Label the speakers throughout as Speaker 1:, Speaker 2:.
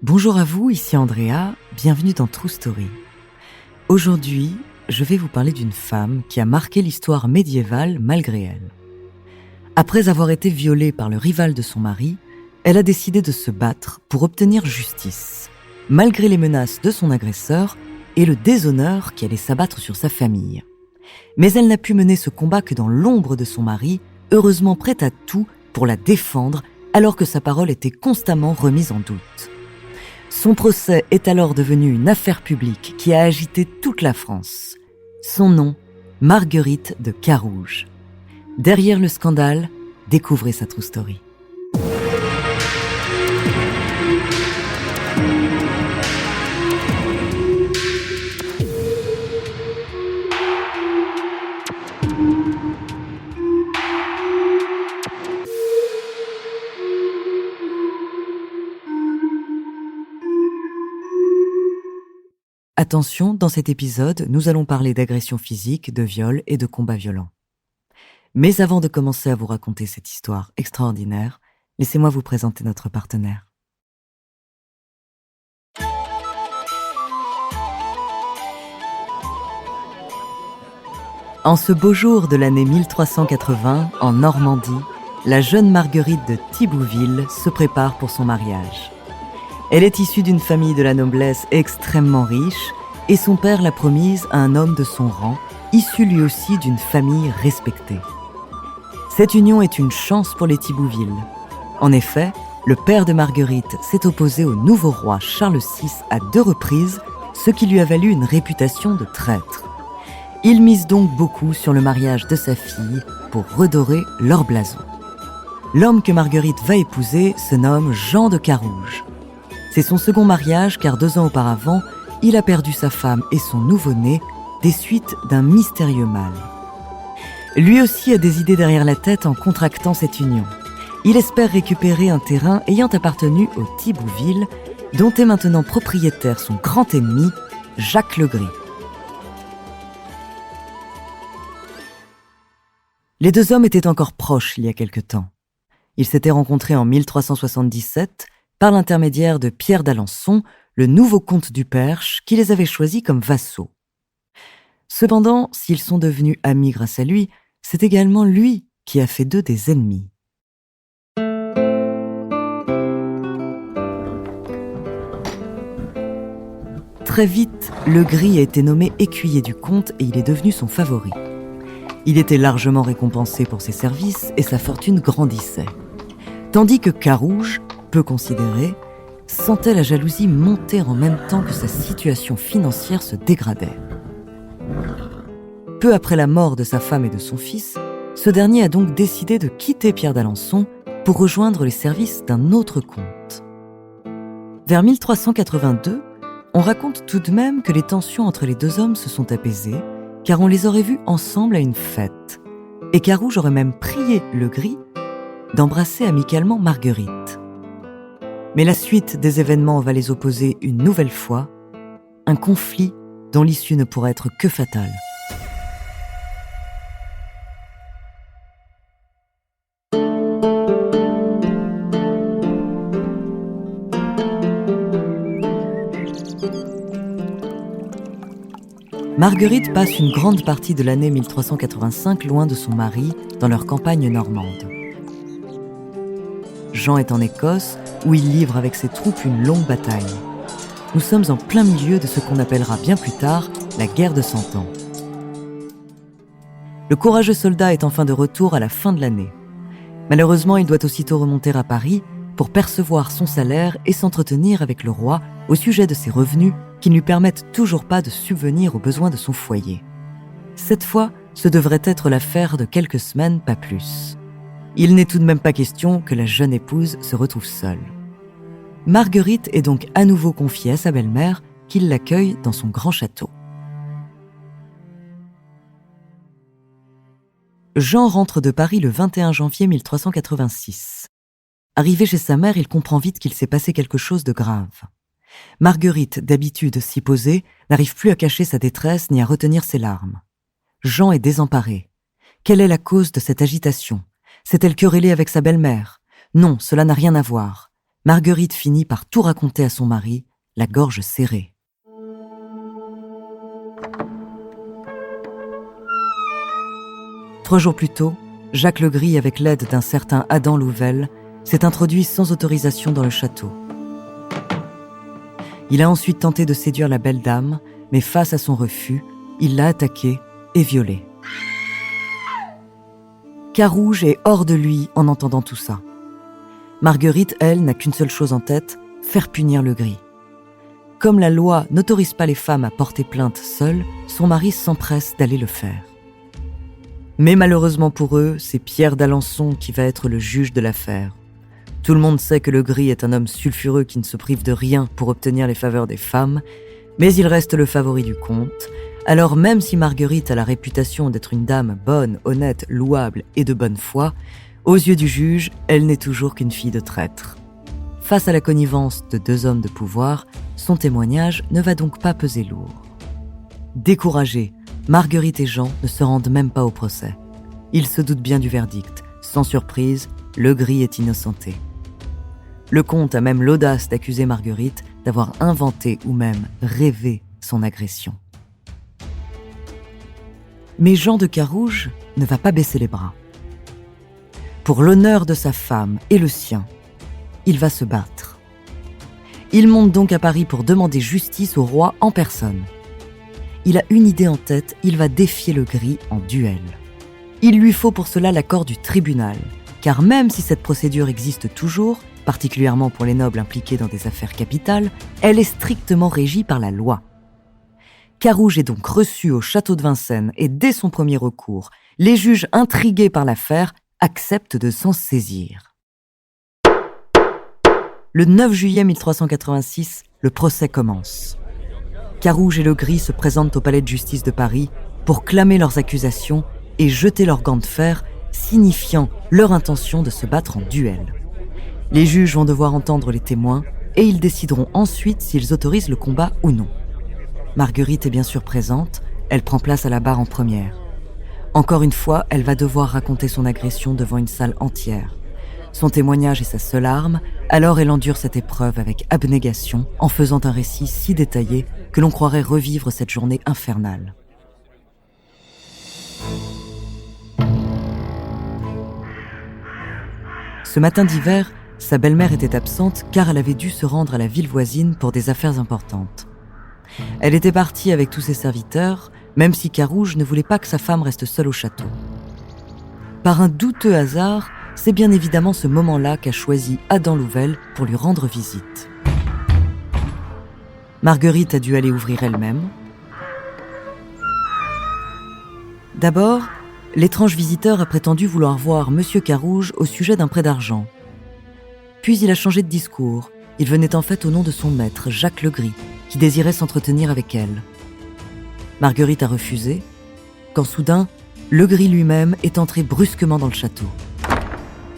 Speaker 1: Bonjour à vous, ici Andrea, bienvenue dans True Story. Aujourd'hui, je vais vous parler d'une femme qui a marqué l'histoire médiévale malgré elle. Après avoir été violée par le rival de son mari, elle a décidé de se battre pour obtenir justice, malgré les menaces de son agresseur et le déshonneur qui allait s'abattre sur sa famille. Mais elle n'a pu mener ce combat que dans l'ombre de son mari, heureusement prête à tout pour la défendre, alors que sa parole était constamment remise en doute. Son procès est alors devenu une affaire publique qui a agité toute la France. Son nom, Marguerite de Carouge. Derrière le scandale, découvrez sa true story. Attention, dans cet épisode, nous allons parler d'agression physique, de viol et de combats violents. Mais avant de commencer à vous raconter cette histoire extraordinaire, laissez-moi vous présenter notre partenaire. En ce beau jour de l'année 1380, en Normandie, la jeune Marguerite de Thibouville se prépare pour son mariage. Elle est issue d'une famille de la noblesse extrêmement riche et son père l'a promise à un homme de son rang, issu lui aussi d'une famille respectée. Cette union est une chance pour les Thibouville. En effet, le père de Marguerite s'est opposé au nouveau roi Charles VI à 2 reprises, ce qui lui a valu une réputation de traître. Il mise donc beaucoup sur le mariage de sa fille pour redorer leur blason. L'homme que Marguerite va épouser se nomme Jean de Carouge. C'est son second mariage car 2 ans auparavant, il a perdu sa femme et son nouveau-né des suites d'un mystérieux mal. Lui aussi a des idées derrière la tête en contractant cette union. Il espère récupérer un terrain ayant appartenu aux Thibouville, dont est maintenant propriétaire son grand ennemi, Jacques le Gris. Les 2 hommes étaient encore proches il y a quelque temps. Ils s'étaient rencontrés en 1377 par l'intermédiaire de Pierre d'Alençon, le nouveau comte du Perche, qui les avait choisis comme vassaux. Cependant, s'ils sont devenus amis grâce à lui, c'est également lui qui a fait d'eux des ennemis. Très vite, le Gris a été nommé écuyer du comte et il est devenu son favori. Il était largement récompensé pour ses services et sa fortune grandissait. Tandis que Carouge, peu considéré, sentait la jalousie monter en même temps que sa situation financière se dégradait. Peu après la mort de sa femme et de son fils, ce dernier a donc décidé de quitter Pierre d'Alençon pour rejoindre les services d'un autre comte. Vers 1382, on raconte tout de même que les tensions entre les 2 hommes se sont apaisées, car on les aurait vus ensemble à une fête, et Carouge aurait même prié le Gris d'embrasser amicalement Marguerite. Mais la suite des événements va les opposer une nouvelle fois, un conflit dont l'issue ne pourra être que fatale. Marguerite passe une grande partie de l'année 1385 loin de son mari, dans leur campagne normande. Jean est en Écosse, où il livre avec ses troupes une longue bataille. Nous sommes en plein milieu de ce qu'on appellera bien plus tard la guerre de 100 ans. Le courageux soldat est enfin de retour à la fin de l'année. Malheureusement, il doit aussitôt remonter à Paris pour percevoir son salaire et s'entretenir avec le roi au sujet de ses revenus qui ne lui permettent toujours pas de subvenir aux besoins de son foyer. Cette fois, ce devrait être l'affaire de quelques semaines, pas plus. Il n'est tout de même pas question que la jeune épouse se retrouve seule. Marguerite est donc à nouveau confiée à sa belle-mère, qui l'accueille dans son grand château. Jean rentre de Paris le 21 janvier 1386. Arrivé chez sa mère, il comprend vite qu'il s'est passé quelque chose de grave. Marguerite, d'habitude si posée, n'arrive plus à cacher sa détresse ni à retenir ses larmes. Jean est désemparé. Quelle est la cause de cette agitation ? S'est-elle querellée avec sa belle-mère ? Non, cela n'a rien à voir. Marguerite finit par tout raconter à son mari, la gorge serrée. Trois jours plus tôt, Jacques Legris, avec l'aide d'un certain Adam Louvel, s'est introduit sans autorisation dans le château. Il a ensuite tenté de séduire la belle dame, mais face à son refus, il l'a attaquée et violée. Carouge est hors de lui en entendant tout ça. Marguerite, elle, n'a qu'une seule chose en tête, faire punir Legris. Comme la loi n'autorise pas les femmes à porter plainte seules, son mari s'empresse d'aller le faire. Mais malheureusement pour eux, c'est Pierre d'Alençon qui va être le juge de l'affaire. Tout le monde sait que Legris est un homme sulfureux qui ne se prive de rien pour obtenir les faveurs des femmes, mais il reste le favori du comte. Alors même si Marguerite a la réputation d'être une dame bonne, honnête, louable et de bonne foi, aux yeux du juge, elle n'est toujours qu'une fille de traître. Face à la connivence de deux hommes de pouvoir, son témoignage ne va donc pas peser lourd. Découragés, Marguerite et Jean ne se rendent même pas au procès. Ils se doutent bien du verdict. Sans surprise, Legris est innocenté. Le comte a même l'audace d'accuser Marguerite d'avoir inventé ou même rêvé son agression. Mais Jean de Carouge ne va pas baisser les bras. Pour l'honneur de sa femme et le sien, il va se battre. Il monte donc à Paris pour demander justice au roi en personne. Il a une idée en tête, il va défier Legris en duel. Il lui faut pour cela l'accord du tribunal, car même si cette procédure existe toujours, particulièrement pour les nobles impliqués dans des affaires capitales, elle est strictement régie par la loi. Carouge est donc reçu au château de Vincennes et dès son premier recours, les juges intrigués par l'affaire acceptent de s'en saisir. Le 9 juillet 1386, le procès commence. Carouge et Legris se présentent au palais de justice de Paris pour clamer leurs accusations et jeter leurs gants de fer, signifiant leur intention de se battre en duel. Les juges vont devoir entendre les témoins et ils décideront ensuite s'ils autorisent le combat ou non. Marguerite est bien sûr présente, elle prend place à la barre en première. Encore une fois, elle va devoir raconter son agression devant une salle entière. Son témoignage est sa seule arme, alors elle endure cette épreuve avec abnégation en faisant un récit si détaillé que l'on croirait revivre cette journée infernale. Ce matin d'hiver, sa belle-mère était absente car elle avait dû se rendre à la ville voisine pour des affaires importantes. Elle était partie avec tous ses serviteurs, même si Carouge ne voulait pas que sa femme reste seule au château. Par un douteux hasard, c'est bien évidemment ce moment-là qu'a choisi Adam Louvel pour lui rendre visite. Marguerite a dû aller ouvrir elle-même. D'abord, l'étrange visiteur a prétendu vouloir voir Monsieur Carouge au sujet d'un prêt d'argent. Puis il a changé de discours. Il venait en fait au nom de son maître, Jacques Legris, qui désirait s'entretenir avec elle. Marguerite a refusé, quand soudain, Legris lui-même est entré brusquement dans le château.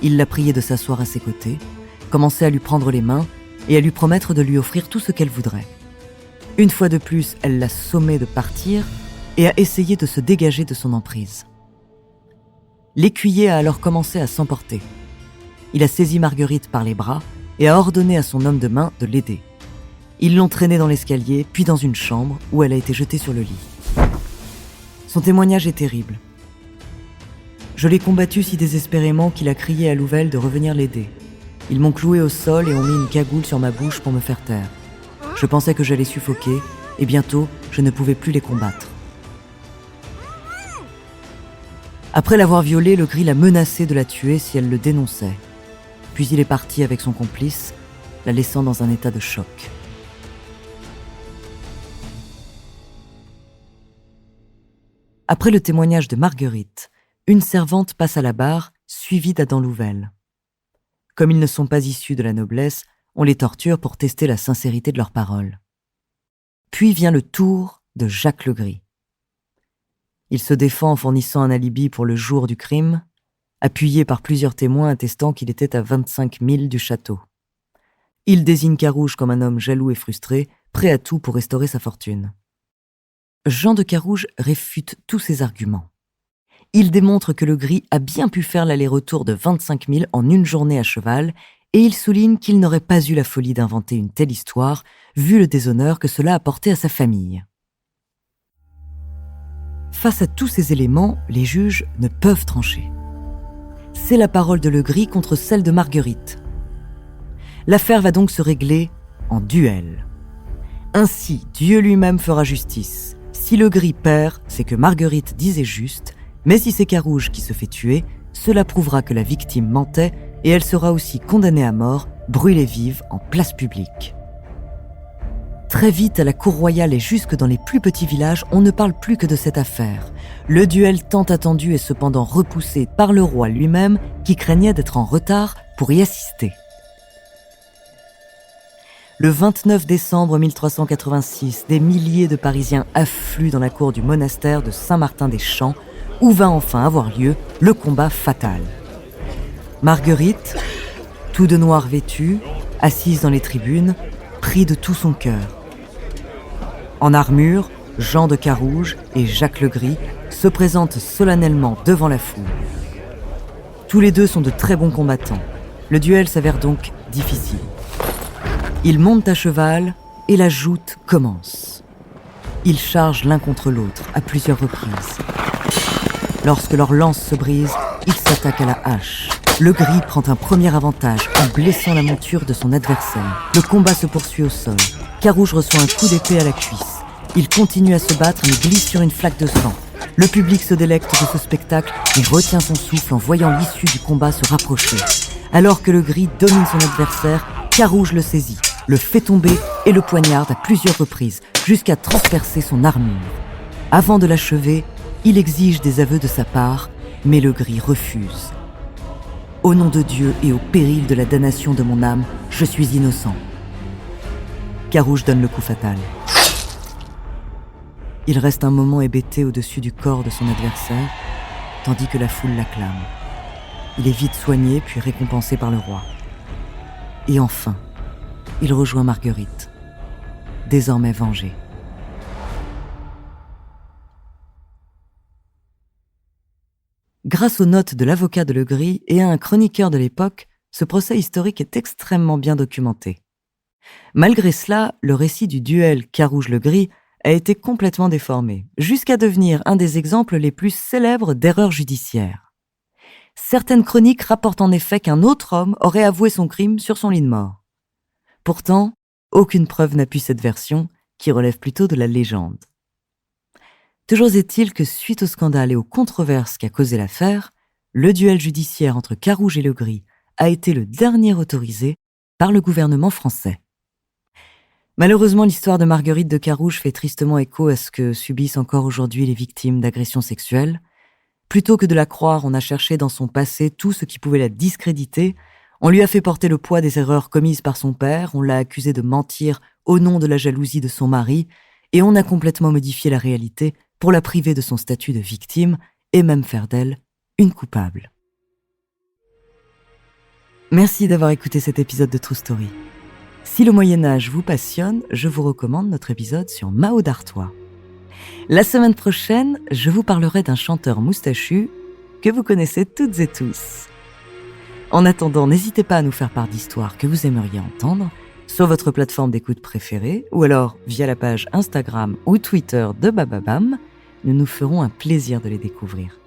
Speaker 1: Il l'a priée de s'asseoir à ses côtés, commençait à lui prendre les mains et à lui promettre de lui offrir tout ce qu'elle voudrait. Une fois de plus, elle l'a sommé de partir et a essayé de se dégager de son emprise. L'écuyer a alors commencé à s'emporter. Il a saisi Marguerite par les bras et a ordonné à son homme de main de l'aider. Ils l'ont traînée dans l'escalier, puis dans une chambre où elle a été jetée sur le lit. Son témoignage est terrible. Je l'ai combattu si désespérément qu'il a crié à Louvel de revenir l'aider. Ils m'ont cloué au sol et ont mis une cagoule sur ma bouche pour me faire taire. Je pensais que j'allais suffoquer et bientôt, je ne pouvais plus les combattre. Après l'avoir violée, Legris l'a menacé de la tuer si elle le dénonçait. Puis il est parti avec son complice, la laissant dans un état de choc. Après le témoignage de Marguerite, une servante passe à la barre, suivie d'Adam Louvel. Comme ils ne sont pas issus de la noblesse, on les torture pour tester la sincérité de leurs paroles. Puis vient le tour de Jacques Legris. Il se défend en fournissant un alibi pour le jour du crime, appuyé par plusieurs témoins attestant qu'il était à 25 milles du château. Il désigne Carouge comme un homme jaloux et frustré, prêt à tout pour restaurer sa fortune. Jean de Carouge réfute tous ces arguments. Il démontre que Legris a bien pu faire l'aller-retour de 25 milles en une journée à cheval et il souligne qu'il n'aurait pas eu la folie d'inventer une telle histoire, vu le déshonneur que cela a porté à sa famille. Face à tous ces éléments, les juges ne peuvent trancher. C'est la parole de Legris contre celle de Marguerite. L'affaire va donc se régler en duel. Ainsi, Dieu lui-même fera justice. Si Legris perd, c'est que Marguerite disait juste, mais si c'est Carouge qui se fait tuer, cela prouvera que la victime mentait et elle sera aussi condamnée à mort, brûlée vive en place publique. Très vite, à la cour royale et jusque dans les plus petits villages, on ne parle plus que de cette affaire. Le duel tant attendu est cependant repoussé par le roi lui-même qui craignait d'être en retard pour y assister. Le 29 décembre 1386, des milliers de Parisiens affluent dans la cour du monastère de Saint-Martin-des-Champs, où va enfin avoir lieu le combat fatal. Marguerite, tout de noir vêtue, assise dans les tribunes, prie de tout son cœur. En armure, Jean de Carouge et Jacques Legris se présentent solennellement devant la foule. Tous les deux sont de très bons combattants. Le duel s'avère donc difficile. Ils montent à cheval et la joute commence. Ils chargent l'un contre l'autre à plusieurs reprises. Lorsque leurs lances se brisent, ils s'attaquent à la hache. Legris prend un premier avantage en blessant la monture de son adversaire. Le combat se poursuit au sol. Carouge reçoit un coup d'épée à la cuisse. Il continue à se battre mais glisse sur une flaque de sang. Le public se délecte de ce spectacle et retient son souffle en voyant l'issue du combat se rapprocher. Alors que Legris domine son adversaire, Carouge le saisit, le fait tomber et le poignarde à plusieurs reprises jusqu'à transpercer son armure. Avant de l'achever, il exige des aveux de sa part, mais Legris refuse. « Au nom de Dieu et au péril de la damnation de mon âme, je suis innocent. » Carouge donne le coup fatal. Il reste un moment hébété au-dessus du corps de son adversaire, tandis que la foule l'acclame. Il est vite soigné puis récompensé par le roi. Et enfin, il rejoint Marguerite, désormais vengée. Grâce aux notes de l'avocat de Legris et à un chroniqueur de l'époque, ce procès historique est extrêmement bien documenté. Malgré cela, le récit du duel Carouge-Legris a été complètement déformé, jusqu'à devenir un des exemples les plus célèbres d'erreurs judiciaires. Certaines chroniques rapportent en effet qu'un autre homme aurait avoué son crime sur son lit de mort. Pourtant, aucune preuve n'appuie cette version, qui relève plutôt de la légende. Toujours est-il que suite au scandale et aux controverses qu'a causé l'affaire, le duel judiciaire entre Carouge et Legris a été le dernier autorisé par le gouvernement français. Malheureusement, l'histoire de Marguerite de Carouge fait tristement écho à ce que subissent encore aujourd'hui les victimes d'agressions sexuelles. Plutôt que de la croire, on a cherché dans son passé tout ce qui pouvait la discréditer. On lui a fait porter le poids des erreurs commises par son père, on l'a accusée de mentir au nom de la jalousie de son mari, et on a complètement modifié la réalité pour la priver de son statut de victime et même faire d'elle une coupable. Merci d'avoir écouté cet épisode de True Story. Si le Moyen-Âge vous passionne, je vous recommande notre épisode sur Mao d'Artois. La semaine prochaine, je vous parlerai d'un chanteur moustachu que vous connaissez toutes et tous. En attendant, n'hésitez pas à nous faire part d'histoires que vous aimeriez entendre sur votre plateforme d'écoute préférée ou alors via la page Instagram ou Twitter de Bababam. Nous nous ferons un plaisir de les découvrir.